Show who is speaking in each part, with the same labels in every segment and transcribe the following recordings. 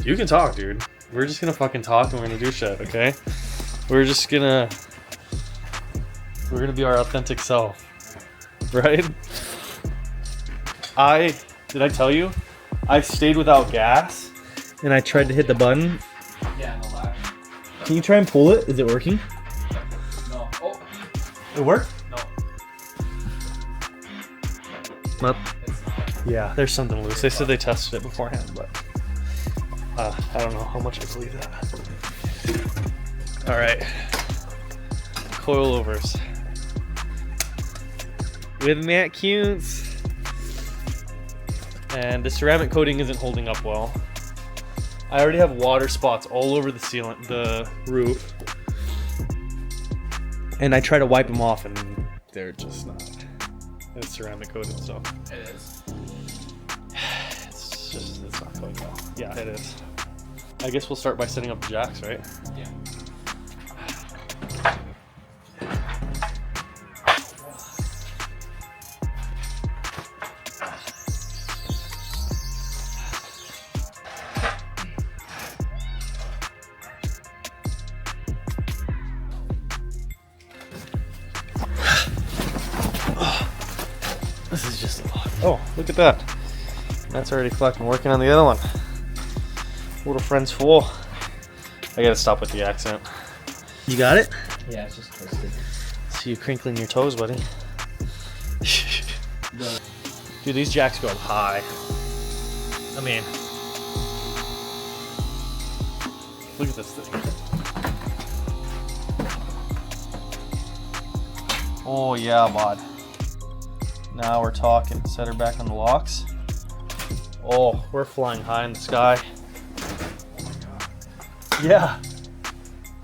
Speaker 1: You can talk, dude. We're just gonna fucking talk and we're gonna do shit, okay? We're gonna be our authentic self, right? Did I tell you? I stayed without gas and I tried to hit the button.
Speaker 2: Yeah, no lag.
Speaker 1: Can you try and pull it? Is it working?
Speaker 2: No. Oh.
Speaker 1: It worked?
Speaker 2: No.
Speaker 1: Not.
Speaker 2: It's not.
Speaker 1: Yeah, there's something loose. They said they tested it beforehand, but I don't know how much I believe that. All right, coilovers with Matt Kuntz. And the ceramic coating isn't holding up well. I already have water spots all over the ceiling, the roof. And I try to wipe them off and they're just not. It's ceramic coated, so.
Speaker 2: It is.
Speaker 1: It's not going well. Yeah, it is. I guess we'll start by setting up the jacks, right?
Speaker 2: Yeah.
Speaker 1: This is just a lot. Oh, look at that. That's already fucking working on the other one. Little friend's full. I gotta stop with the accent. You got it?
Speaker 2: Yeah, it's just twisted.
Speaker 1: See you crinkling your toes, buddy. Dude, these jacks go up high. I mean, look at this thing. Oh yeah, bud. Now we're talking. Set her back on the locks. Oh, we're flying high in the sky. Yeah,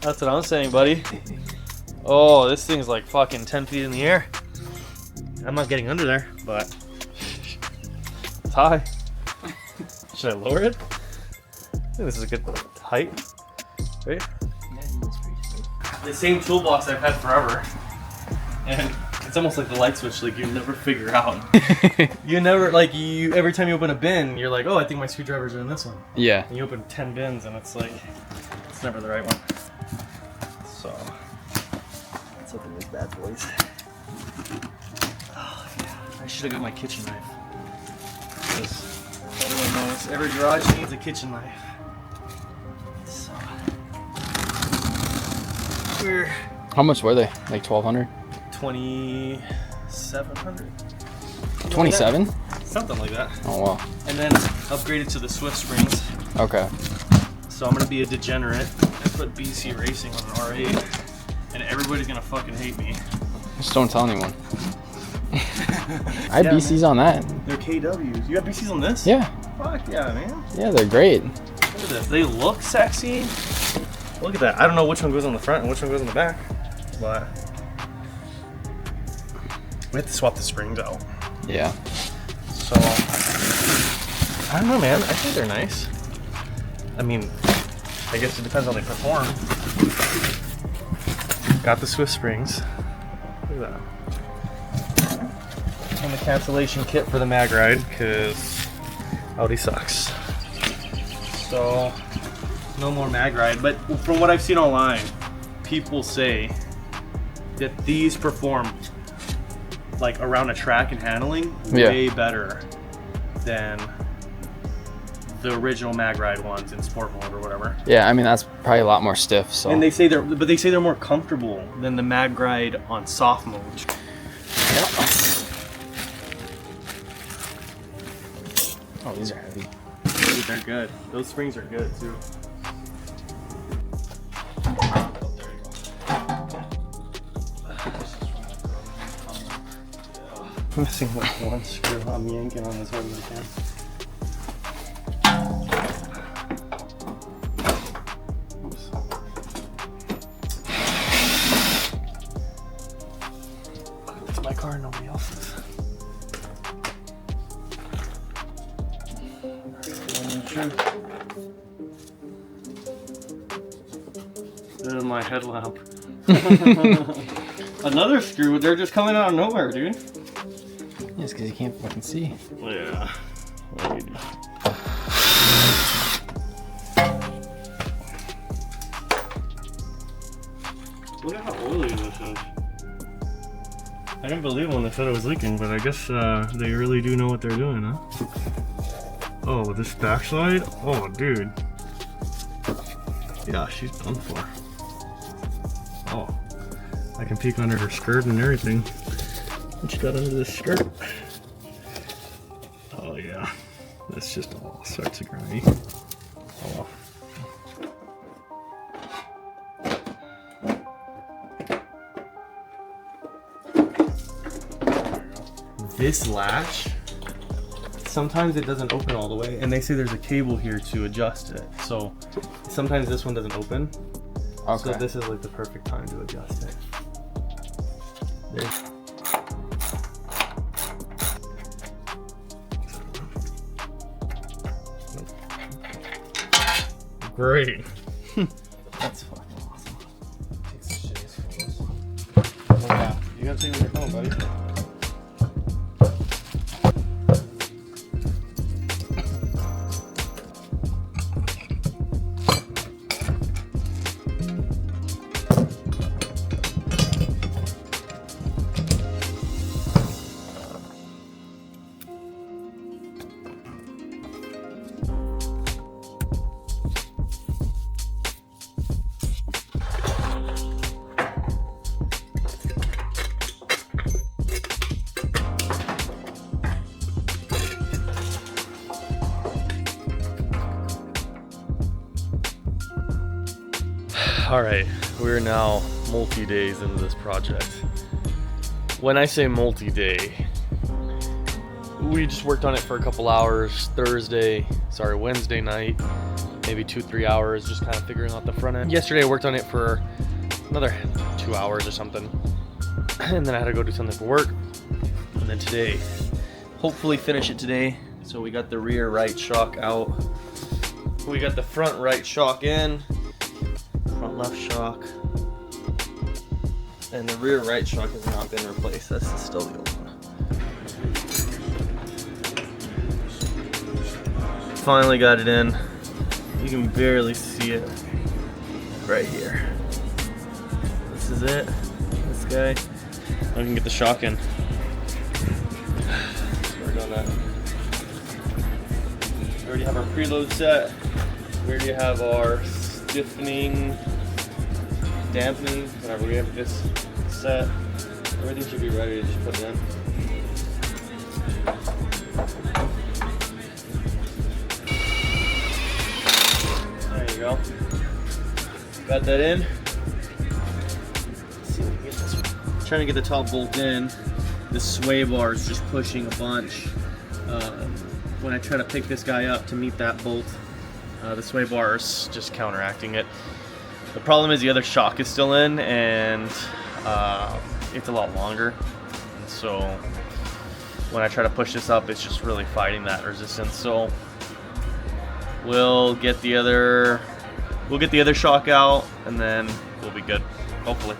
Speaker 1: that's what I'm saying, buddy. Oh, this thing's like fucking 10 feet in the air. I'm not getting under there, but it's high. Should I lower it? I think this is a good height, right? The same toolbox I've had forever, and it's almost like the light switch. Like you never figure out. You never every time you open a bin, you're like, oh, I think my screwdriver's in this one.
Speaker 3: Yeah.
Speaker 1: And you open 10 bins, and it's like it's never the right one. So let's open these bad boys. Oh yeah, I should have got my kitchen knife. Because everyone knows every garage needs a kitchen knife. So we're
Speaker 3: How much were they? Like 1,200?
Speaker 1: 2,700.
Speaker 3: 27?
Speaker 1: Something like that.
Speaker 3: Oh wow.
Speaker 1: And then upgraded to the Swift springs.
Speaker 3: Okay.
Speaker 1: So I'm gonna be a degenerate and put BC Racing on an R8, and everybody's gonna fucking hate me.
Speaker 3: Just don't tell anyone. I have BCs on that.
Speaker 1: They're KWs. You have BCs on this?
Speaker 3: Yeah.
Speaker 1: Fuck yeah, man.
Speaker 3: Yeah, they're great.
Speaker 1: Look at this. They look sexy. Look at that. I don't know which one goes on the front and which one goes on the back, but we have to swap the springs out.
Speaker 3: Yeah.
Speaker 1: So I don't know, man. I think they're nice. I mean, I guess it depends how they perform. Got the Swift springs. Look at that. And the cancellation kit for the Magride, because Audi sucks. So, no more Magride. But from what I've seen online, people say that these perform like around a track and handling way better than the original Magride ones in sport mode or whatever.
Speaker 3: Yeah, I mean that's probably a lot more stiff. So.
Speaker 1: And they say they're more comfortable than the Magride on soft mode.
Speaker 3: Yep. Oh, these are heavy.
Speaker 1: Dude, they're good. Those springs are good too. I'm missing like one screw. I'm yanking on as hard as I can. Oops. It's my car, nobody else's. There's my headlamp. Another screw. They're just coming out of nowhere, dude.
Speaker 3: Yeah, it's because you can't fucking see.
Speaker 1: Yeah. Look at how oily this is. I didn't believe when they said it was leaking, but I guess they really do know what they're doing, huh? Oh, this backslide? Oh, dude. Yeah, she's done for. Oh, I can peek under her skirt and everything. What you got under this skirt? Oh yeah, that's just all sorts of grimy. Oh. This latch, sometimes it doesn't open all the way, and they say there's a cable here to adjust it. So sometimes this one doesn't open.
Speaker 3: Okay.
Speaker 1: So this is like the perfect time to adjust it. There. Great. That's fucking awesome.
Speaker 2: Take some shitty photos.
Speaker 1: Oh yeah, you gotta take with your phone, buddy. Alright, we're now multi-days into this project. When I say multi-day, we just worked on it for a couple hours Wednesday night, maybe 2-3 hours, just kind of figuring out the front end. Yesterday I worked on it for another 2 hours or something, and then I had to go do something for work. And then today, hopefully finish it today. So we got the rear right shock out. We got the front right shock in. Front left shock, and the rear right shock has not been replaced. That's still the old one. Finally got it in. You can barely see it right here. This is it. This guy. I can get the shock in. Let's work on that. We already have our preload set. We already have our stiffening, dampening, whenever we have this set. Everything should be ready to just put it in. There you go. Got that in. Let's see if we can get this. Trying to get the top bolt in. This sway bar is just pushing a bunch. When I try to pick this guy up to meet that bolt, the sway bar is just counteracting it. The problem is the other shock is still in, and it's a lot longer. And so when I try to push this up, it's just really fighting that resistance. So we'll get the other shock out, and then we'll be good, hopefully.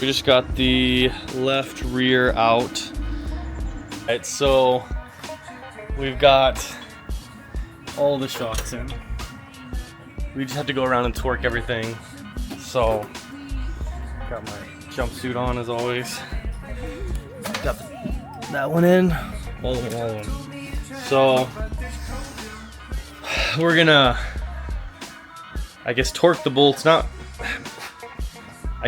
Speaker 1: We just got the left rear out. Right, so we've got all the shocks in. We just have to go around and torque everything. So, got my jumpsuit on as always. Got that one in, all of them. So, we're gonna, I guess, torque the bolts. I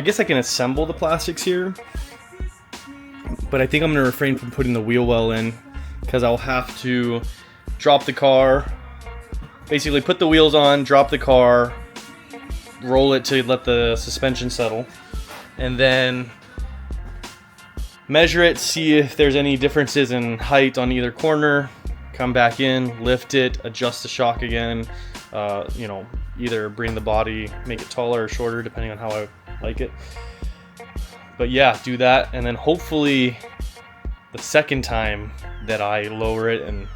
Speaker 1: guess I can assemble the plastics here, but I think I'm gonna refrain from putting the wheel well in, because I'll have to drop the car, basically put the wheels on, drop the car, roll it to let the suspension settle, and then measure it, see if there's any differences in height on either corner, come back in, lift it, adjust the shock again, you know, either bring the body, make it taller or shorter depending on how I like it. But yeah, do that, and then hopefully the second time that I lower it and,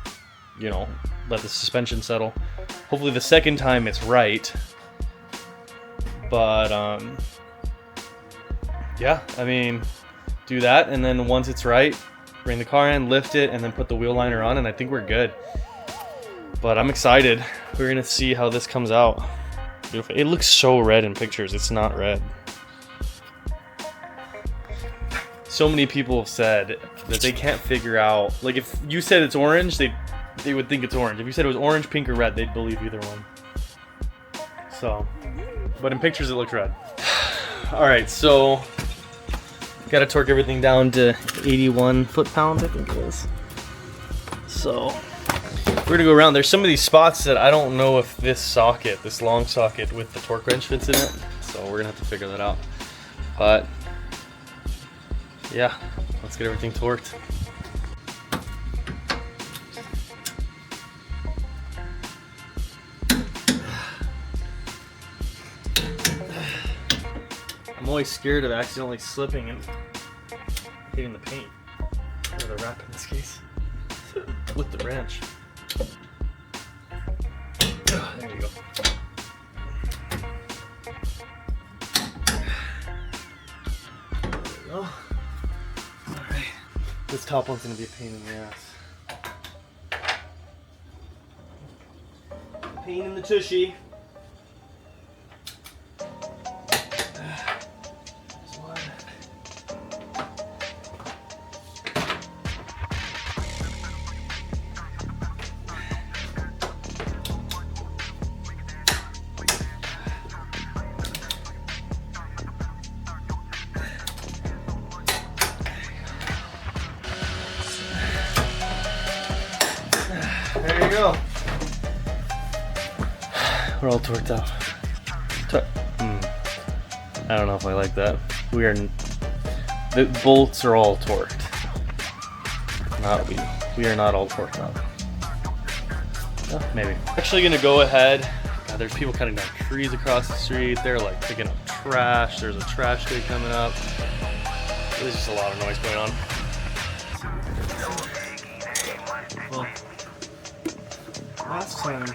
Speaker 1: you know, let the suspension settle, hopefully the second time it's right. But yeah, I mean, do that, and then once it's right, bring the car in, lift it, and then put the wheel liner on, and I think we're good. But I'm excited. We're gonna see how this comes out. Beautiful. It looks so red in pictures. It's not red. so many people have said that they can't figure out, like if you said it's orange, they would think it's orange. If you said it was orange, pink, or red, they'd believe either one. So, but in pictures it looks red. Alright, so gotta torque everything down to 81 foot-pounds, I think it is. So we're gonna go around. There's some of these spots that I don't know if this socket, this long socket with the torque wrench fits in it. So we're gonna have to figure that out. But yeah, let's get everything torqued. I'm always scared of accidentally slipping and hitting the paint, or the wrap in this case, with the wrench. There you go. There we go. Alright. This top one's gonna be a pain in the ass. Pain in the tushy. There you go. We're all torqued up. I don't know if I like that. The bolts are all torqued. Not we. We are not all torqued up. Oh, maybe. Actually gonna go ahead. God, there's people cutting down trees across the street. They're like picking up trash. There's a trash day coming up. There's just a lot of noise going on. Well, last time.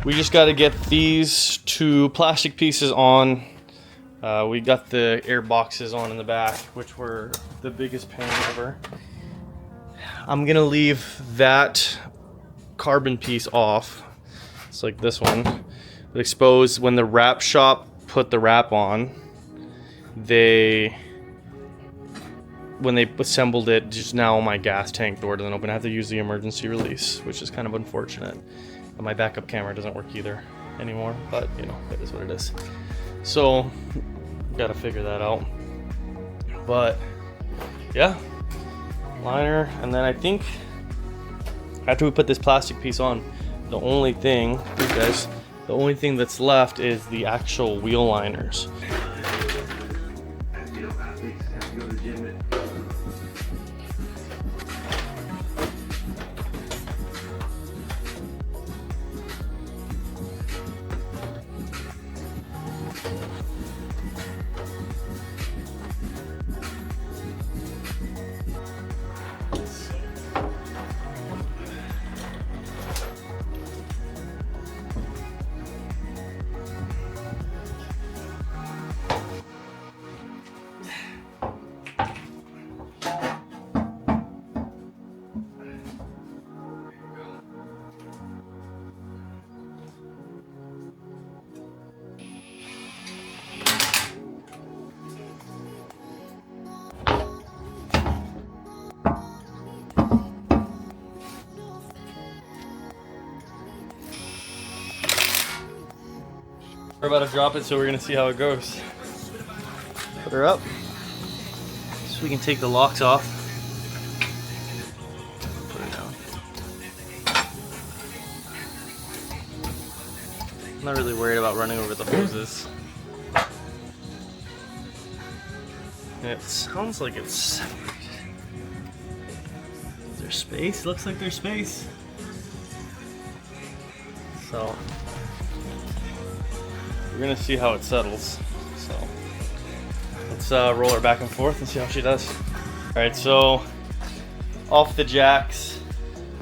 Speaker 1: We just got to get these two plastic pieces on. We got the air boxes on in the back, which were the biggest pain ever. I'm gonna leave that carbon piece off. It's like this one, but exposed. When the wrap shop put the wrap on, when they assembled it, just now my gas tank door doesn't open. I have to use the emergency release, which is kind of unfortunate. And my backup camera doesn't work either anymore, but you know, it is what it is. So, gotta figure that out. But yeah, liner, and then I think after we put this plastic piece on, the only thing that's left is the actual wheel liners. We're about to drop it, so we're gonna see how it goes. Put her up so we can take the locks off. Put her down. I'm not really worried about running over the hoses. It sounds like it's separated. Is there space? Looks like there's space. So we're gonna see how it settles. So let's roll her back and forth and see how she does. All right, so off the jacks,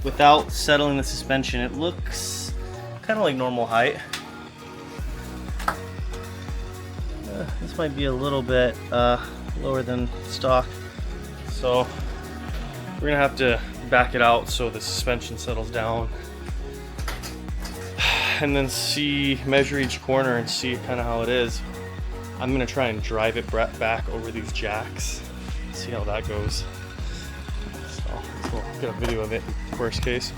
Speaker 1: without settling the suspension, it looks kind of like normal height. This might be a little bit lower than stock, so we're gonna have to back it out so the suspension settles down, and then measure each corner and see kind of how it is. I'm gonna try and drive it back over these jacks, see how that goes. So we'll get a video of it, worst case.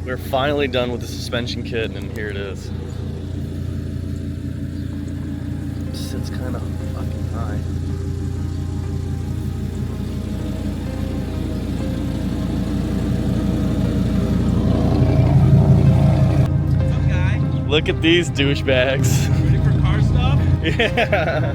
Speaker 1: We're finally done with the suspension kit, and here it is. It sits kind of fucking high. What's up, guy? Look at these douchebags. Ready for car stuff? Yeah.